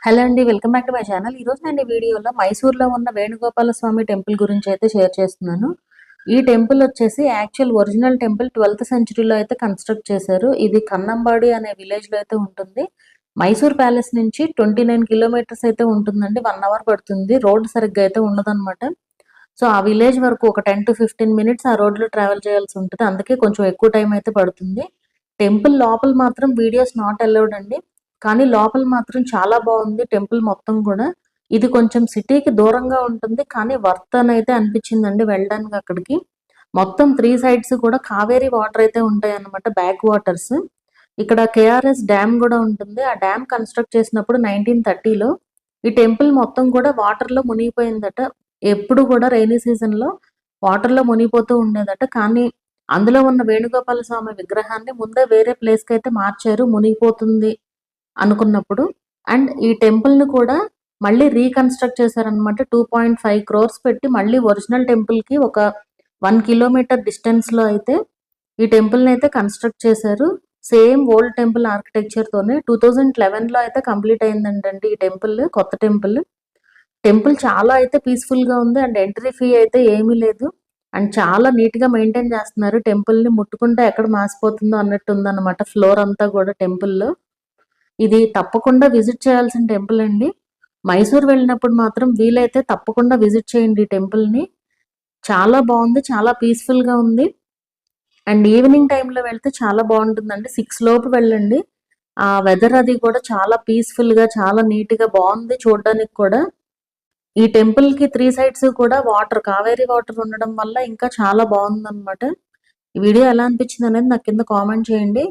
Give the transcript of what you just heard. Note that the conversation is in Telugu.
హలో అండి, welcome back to my channel. ఈరోజు నేను ఈ వీడియోలో మైసూర్లో ఉన్న వేణుగోపాలస్వామి టెంపుల్ గురించి అయితే షేర్ చేస్తున్నాను. ఈ టెంపుల్ వచ్చేసి యాక్చువల్ ఒరిజినల్ టెంపుల్ 12th సెంచరీలో అయితే కన్స్ట్రక్ట్ చేశారు. ఇది కన్నంబాడి అనే విలేజ్లో అయితే ఉంటుంది. మైసూర్ ప్యాలెస్ నుంచి 29 కిలోమీటర్స్ అయితే ఉంటుందండి. 1 అవర్ పడుతుంది. రోడ్ సరిగ్గా అయితే ఉండదన్నమాట. సో ఆ విలేజ్ వరకు ఒక 10 to 15 మినిట్స్ ఆ రోడ్లో ట్రావెల్ చేయాల్సి ఉంటుంది. అందుకే కొంచెం ఎక్కువ టైం అయితే పడుతుంది. టెంపుల్ లోపల మాత్రం వీడియోస్ నాట్ అలౌడ్ అండి. కానీ లోపల మాత్రం చాలా బాగుంది టెంపుల్ మొత్తం కూడా. ఇది కొంచెం సిటీకి దూరంగా ఉంటుంది, కానీ వర్త్ అని అయితే అనిపించిందండి వెళ్ళడానికి అక్కడికి. మొత్తం 3 సైడ్స్ కూడా కావేరీ వాటర్ అయితే ఉంటాయి అన్నమాట, బ్యాక్ వాటర్స్. ఇక్కడ KRS డ్యామ్ కూడా ఉంటుంది. ఆ డ్యామ్ కన్స్ట్రక్ట్ చేసినప్పుడు 1930లో ఈ టెంపుల్ మొత్తం కూడా వాటర్లో మునిగిపోయిందట. ఎప్పుడు కూడా రైనీ సీజన్లో వాటర్లో మునిగిపోతూ ఉండేదట. కానీ అందులో ఉన్న వేణుగోపాల స్వామి విగ్రహాన్ని ముందే వేరే ప్లేస్కి అయితే మార్చారు మునిగిపోతుంది అనుకున్నప్పుడు. అండ్ ఈ టెంపుల్ని కూడా మళ్ళీ రీకన్స్ట్రక్ట్ చేశారనమాట. 2.5 crores పెట్టి మళ్ళీ ఒరిజినల్ టెంపుల్కి ఒక 1 కిలోమీటర్ డిస్టెన్స్లో అయితే ఈ టెంపుల్ని అయితే కన్స్ట్రక్ట్ చేశారు. సేమ్ ఓల్డ్ టెంపుల్ ఆర్కిటెక్చర్తోనే 2011లో అయితే కంప్లీట్ అయిందంటండి ఈ టెంపుల్, కొత్త టెంపుల్. టెంపుల్ చాలా అయితే పీస్ఫుల్గా ఉంది. అండ్ ఎంట్రీ ఫీ అయితే ఏమీ లేదు. అండ్ చాలా నీట్గా మెయింటైన్ చేస్తున్నారు. టెంపుల్ని ముట్టుకుంటే ఎక్కడ మాసిపోతుందో అన్నట్టు ఉందన్నమాట ఫ్లోర్ అంతా కూడా టెంపుల్లో. ఇది తప్పకుండా విజిట్ చేయాల్సిన టెంపుల్ అండి. మైసూర్ వెళ్ళినప్పుడు మాత్రం వీలైతే తప్పకుండా విజిట్ చేయండి ఈ టెంపుల్ని. చాలా బాగుంది, చాలా పీస్ఫుల్గా ఉంది. అండ్ ఈవినింగ్ టైంలో వెళ్తే చాలా బాగుంటుందండి. 6 లోపు వెళ్ళండి. ఆ వెదర్ అది కూడా చాలా పీస్ఫుల్గా, చాలా నీట్గా బాగుంది చూడడానికి కూడా. ఈ టెంపుల్కి 3 సైడ్స్ కూడా వాటర్, కావేరీ వాటర్ ఉండడం వల్ల ఇంకా చాలా బాగుందన్నమాట. ఈ వీడియో ఎలా అనిపించింది అనేది నాకు కింద కామెంట్ చేయండి.